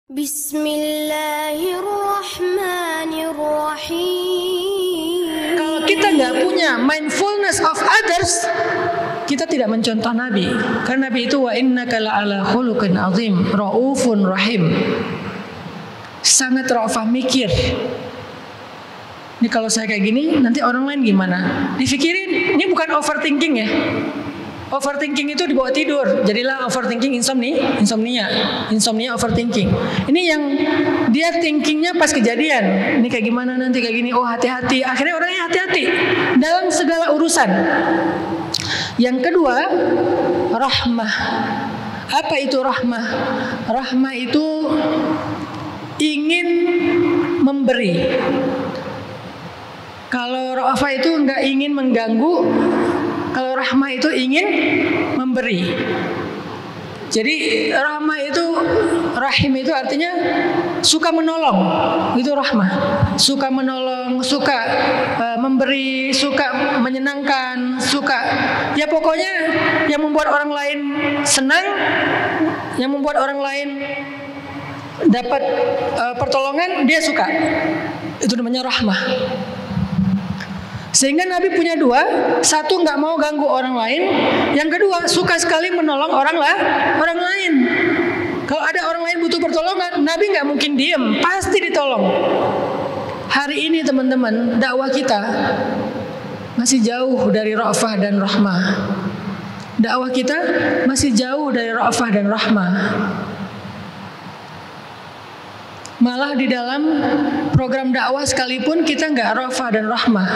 Bismillahirrahmanirrahim. Kalau kita nggak punya mindfulness of others, kita tidak mencontoh Nabi. Karena Nabi itu wa innaka la'ala khuluqin azim, raufun rahim. Sangat ra'ufah, mikir. Ini kalau saya kayak gini, nanti orang lain gimana? Difikirin, ini bukan overthinking ya. Overthinking itu dibawa tidur, jadilah overthinking insomnia overthinking. Ini yang dia thinkingnya pas kejadian. Ini kayak gimana nanti kayak gini, oh hati-hati. Akhirnya orangnya hati-hati dalam segala urusan. Yang kedua, rahmah. Apa itu rahmah? Rahmah itu ingin memberi. Kalau ra'afah itu nggak ingin mengganggu. Kalau rahmah itu ingin memberi. Jadi rahmah itu, rahim itu artinya suka menolong. Itu rahmah. Suka menolong, suka memberi, suka menyenangkan, suka. Ya pokoknya yang membuat orang lain senang, yang membuat orang lain dapat pertolongan, dia suka. Itu namanya rahmah. Sehingga Nabi punya dua, satu nggak mau ganggu orang lain, yang kedua suka sekali menolong orang lain. Kalau ada orang lain butuh pertolongan, Nabi nggak mungkin diem, pasti ditolong. Hari ini teman-teman, dakwah kita masih jauh dari ra'fah dan rahmah. Dakwah kita masih jauh dari ra'fah dan rahmah. Malah di dalam program dakwah sekalipun kita nggak ra'fah dan rahmah.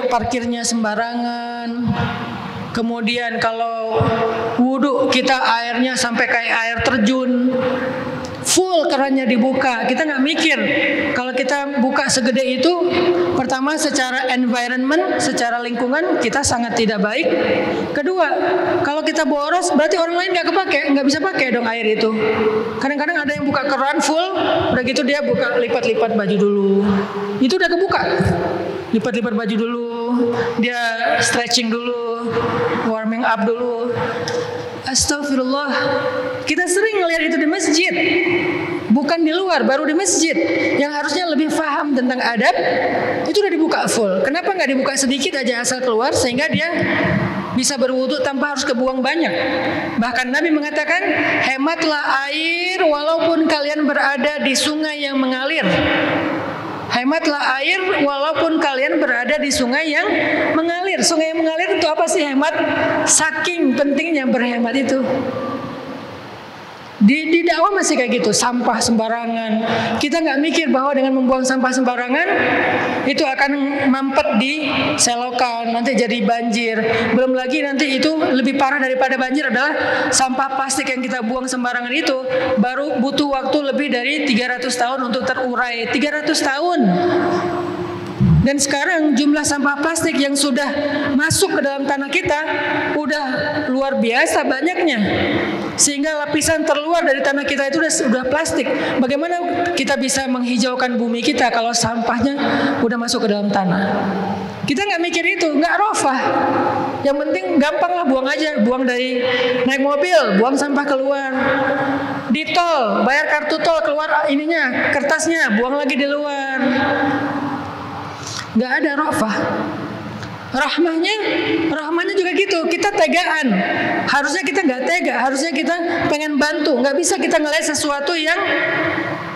Parkirnya sembarangan. Kemudian kalau wudhu kita airnya sampai kayak air terjun, full kerannya dibuka. Kita nggak mikir kalau kita buka segede itu, pertama secara environment, secara lingkungan kita sangat tidak baik. Kedua, kalau kita boros berarti orang lain nggak kepake, nggak bisa pakai dong air itu. Kadang-kadang ada yang buka keran full, udah gitu dia buka lipat-lipat baju dulu, itu udah kebuka. Lipat-lipat baju dulu, dia stretching dulu, warming up dulu. Astagfirullah. Kita sering ngelihat itu di masjid, bukan di luar, baru di masjid. Yang harusnya lebih paham tentang adab, itu udah dibuka full. Kenapa nggak dibuka sedikit aja asal keluar, sehingga dia bisa berwudu tanpa harus kebuang banyak. Bahkan Nabi mengatakan, hematlah air walaupun kalian berada di sungai yang mengalir. Hematlah air walaupun kalian berada di sungai yang mengalir. Sungai yang mengalir itu apa sih hemat? Saking pentingnya berhemat itu. Di dakwah masih kayak gitu, sampah sembarangan. Kita nggak mikir bahwa dengan membuang sampah sembarangan itu akan mampet di selokan, nanti jadi banjir. Belum lagi nanti itu lebih parah daripada banjir adalah sampah plastik yang kita buang sembarangan itu baru butuh waktu lebih dari 300 tahun untuk terurai. 300 tahun. Dan sekarang jumlah sampah plastik yang sudah masuk ke dalam tanah kita udah luar biasa banyaknya. Sehingga lapisan terluar dari tanah kita itu udah plastik. Bagaimana kita bisa menghijaukan bumi kita kalau sampahnya udah masuk ke dalam tanah? Kita nggak mikir itu, nggak ra'fah. Yang penting gampang lah, buang aja, buang dari naik mobil, buang sampah keluar. Di tol, bayar kartu tol, keluar ininya, kertasnya, buang lagi di luar. Nggak ada ra'fah. Rahmahnya juga gitu. Kita tegaan. Harusnya kita nggak tega. Harusnya kita pengen bantu. Nggak bisa kita ngelihat sesuatu yang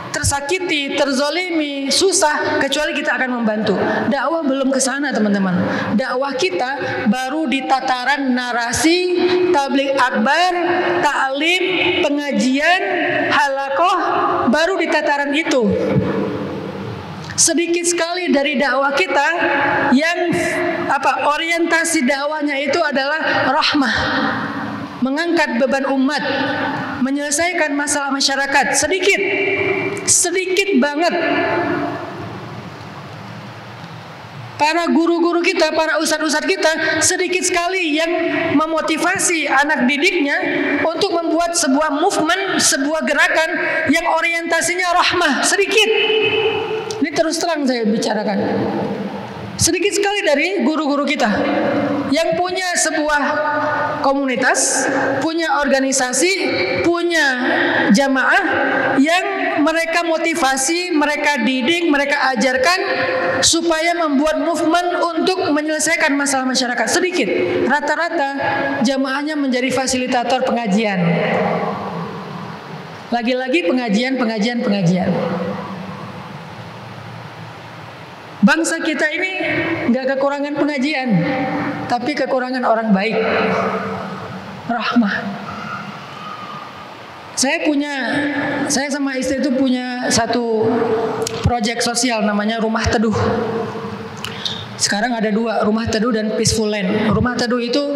tersakiti, terzolimi, susah, kecuali kita akan membantu. Dakwah belum ke sana teman-teman. Dakwah kita baru di tataran narasi, tabligh akbar, ta'lim, pengajian, halaqah, baru di tataran itu. Sedikit sekali dari dakwah kita yang orientasi dakwahnya itu adalah rahmah, mengangkat beban umat, menyelesaikan masalah masyarakat. Sedikit banget. Para guru-guru kita, para ustadz-ustadz kita sedikit sekali yang memotivasi anak didiknya untuk membuat sebuah movement, sebuah gerakan yang orientasinya rahmah. Sedikit. Ini terus terang saya bicarakan. Sedikit sekali dari guru-guru kita yang punya sebuah komunitas, punya organisasi, punya jamaah yang mereka motivasi, mereka didik, mereka ajarkan supaya membuat movement untuk menyelesaikan masalah masyarakat. Sedikit, rata-rata jamaahnya menjadi fasilitator pengajian. Lagi-lagi pengajian. Bangsa kita ini nggak kekurangan pengajian, tapi kekurangan orang baik, rahmah. Saya sama istri itu punya satu proyek sosial namanya Rumah Teduh. Sekarang ada 2, Rumah Teduh dan Peaceful Land. Rumah Teduh itu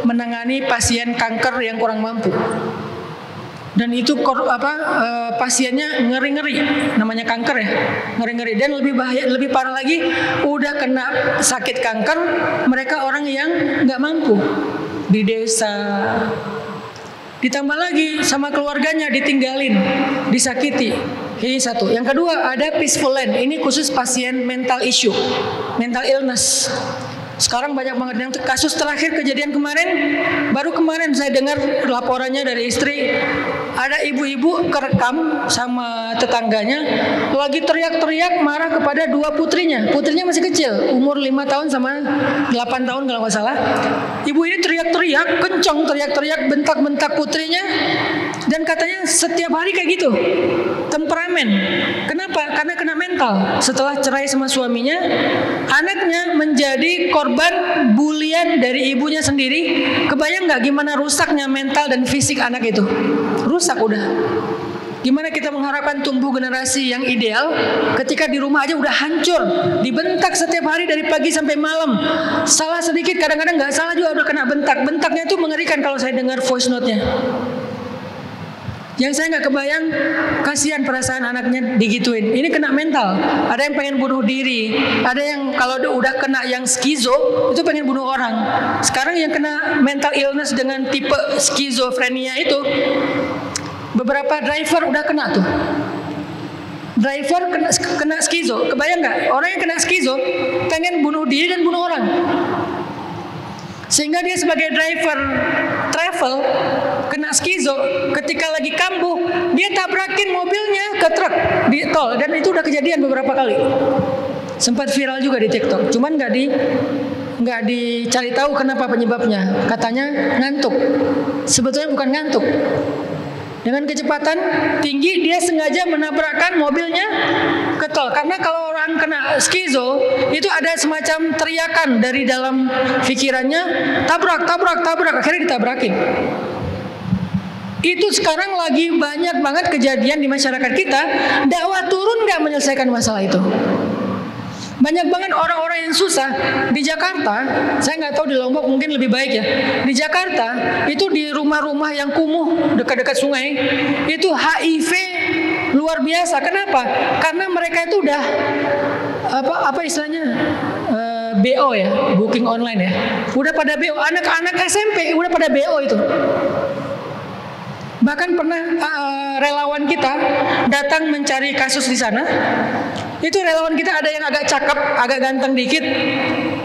menangani pasien kanker yang kurang mampu. Dan itu pasiennya ngeri-ngeri, namanya kanker ya, ngeri-ngeri. Dan lebih bahaya, lebih parah lagi, udah kena sakit kanker, mereka orang yang nggak mampu di desa. Ditambah lagi sama keluarganya ditinggalin, disakiti. Ini satu. Yang kedua ada Peaceful Land. Ini khusus pasien mental issue, mental illness. Sekarang banyak banget yang kasus terakhir kejadian kemarin, baru kemarin saya dengar laporannya dari istri, ada ibu-ibu kerekam sama tetangganya lagi teriak-teriak marah kepada 2 putrinya. Putrinya masih kecil, umur 5 tahun sama 8 tahun kalau nggak salah. Ibu ini teriak-teriak, kencang teriak-teriak, bentak-bentak putrinya, dan katanya setiap hari kayak gitu, temperamen. Kenapa? Karena kena mental. Setelah cerai sama suaminya, anaknya menjadi korban bulian dari ibunya sendiri. Kebayang nggak gimana rusaknya mental dan fisik anak itu? Rusak udah. Gimana kita mengharapkan tumbuh generasi yang ideal ketika di rumah aja udah hancur, dibentak setiap hari dari pagi sampai malam. Salah sedikit, kadang-kadang nggak salah juga udah kena bentak. Bentaknya itu mengerikan kalau saya dengar voice note-nya. Yang saya nggak kebayang, kasihan perasaan anaknya digituin. Ini kena mental. Ada yang pengen bunuh diri, ada yang kalau udah kena yang skizo itu pengen bunuh orang. Sekarang yang kena mental illness dengan tipe skizofrenia itu, beberapa driver udah kena tuh. Driver kena skizo. Kebayang nggak? Orang yang kena skizo pengen bunuh diri dan bunuh orang. Sehingga dia sebagai driver travel kena skizo, ketika lagi kambuh dia tabrakin mobilnya ke truk di tol, dan itu udah kejadian beberapa kali. Sempat viral juga di TikTok. Cuman nggak dicari tahu kenapa penyebabnya. Katanya ngantuk. Sebetulnya bukan ngantuk. Dengan kecepatan tinggi dia sengaja menabrakkan mobilnya ke tol. Karena kalau orang kena skizo itu ada semacam teriakan dari dalam pikirannya, tabrak, akhirnya ditabrakin. Itu sekarang lagi banyak banget kejadian di masyarakat kita. Dakwah turun nggak menyelesaikan masalah itu. Banyak banget orang-orang yang susah di Jakarta. Saya nggak tahu di Lombok mungkin lebih baik ya. Di Jakarta itu di rumah-rumah yang kumuh dekat-dekat sungai itu HIV luar biasa. Kenapa? Karena mereka itu udah apa istilahnya BO ya, booking online ya. Udah pada BO. Anak-anak SMP udah pada BO itu. Bahkan pernah relawan kita datang mencari kasus di sana. Itu relawan kita ada yang agak cakep, agak ganteng dikit.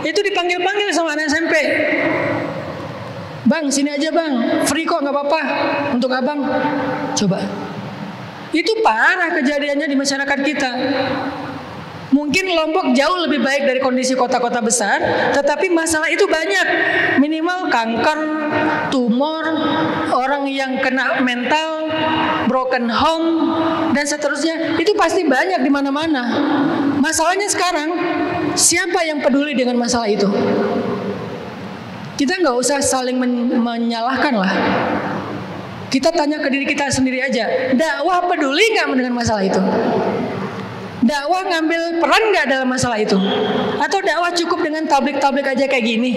Itu dipanggil-panggil sama anak SMP. Bang, sini aja bang, free kok, nggak apa-apa untuk abang. Coba. Itu parah kejadiannya di masyarakat kita. Mungkin Lombok jauh lebih baik dari kondisi kota-kota besar, tetapi masalah itu banyak. Minimal kanker, tumor, orang yang kena mental, broken home, dan seterusnya. Itu pasti banyak di mana-mana. Masalahnya sekarang, siapa yang peduli dengan masalah itu? Kita nggak usah saling menyalahkan lah. Kita tanya ke diri kita sendiri aja. Dakwah peduli nggak dengan masalah itu? Dakwah ngambil peran nggak dalam masalah itu? Atau dakwah cukup dengan tablik-tablik aja kayak gini?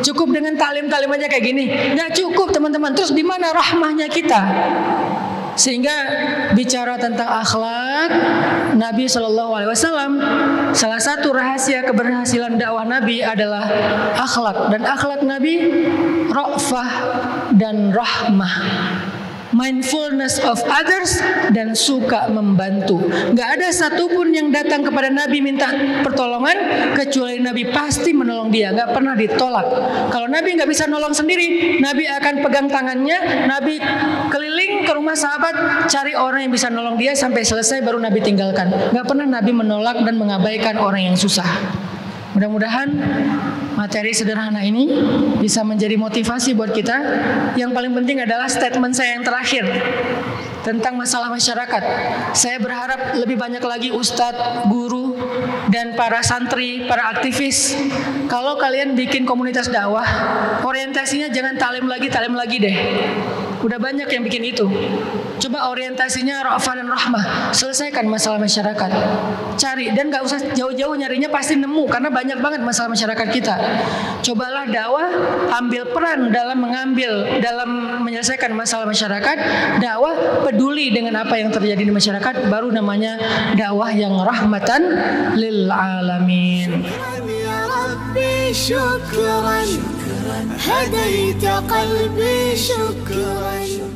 Cukup dengan taklim-taklim aja kayak gini? Nggak cukup teman-teman. Terus di mana rahmahnya kita? Sehingga bicara tentang akhlak Nabi SAW, salah satu rahasia keberhasilan dakwah Nabi adalah akhlak. Dan akhlak Nabi ra'fah dan rahmah. mindfulness of others, dan suka membantu. Gak ada satupun yang datang kepada Nabi minta pertolongan kecuali Nabi pasti menolong dia, gak pernah ditolak. Kalau Nabi gak bisa nolong sendiri, Nabi akan pegang tangannya, Nabi keliling ke rumah sahabat cari orang yang bisa nolong dia sampai selesai baru Nabi tinggalkan. Gak pernah Nabi menolak dan mengabaikan orang yang susah. Mudah-mudahan materi sederhana ini bisa menjadi motivasi buat kita. Yang paling penting adalah statement saya yang terakhir tentang masalah masyarakat. Saya berharap lebih banyak lagi ustadz, guru, dan para santri, para aktivis. Kalau kalian bikin komunitas dakwah, orientasinya jangan talim lagi deh. Udah banyak yang bikin itu. Coba orientasinya ra'fah dan rahmah. Selesaikan masalah masyarakat. Cari, dan gak usah jauh-jauh nyarinya, pasti nemu. Karena banyak banget masalah masyarakat kita. Cobalah dakwah, ambil peran dalam menyelesaikan masalah masyarakat. Dakwah peduli dengan apa yang terjadi di masyarakat. Baru namanya dakwah yang rahmatan lil alamin. شكرا هديت قلبي شكرا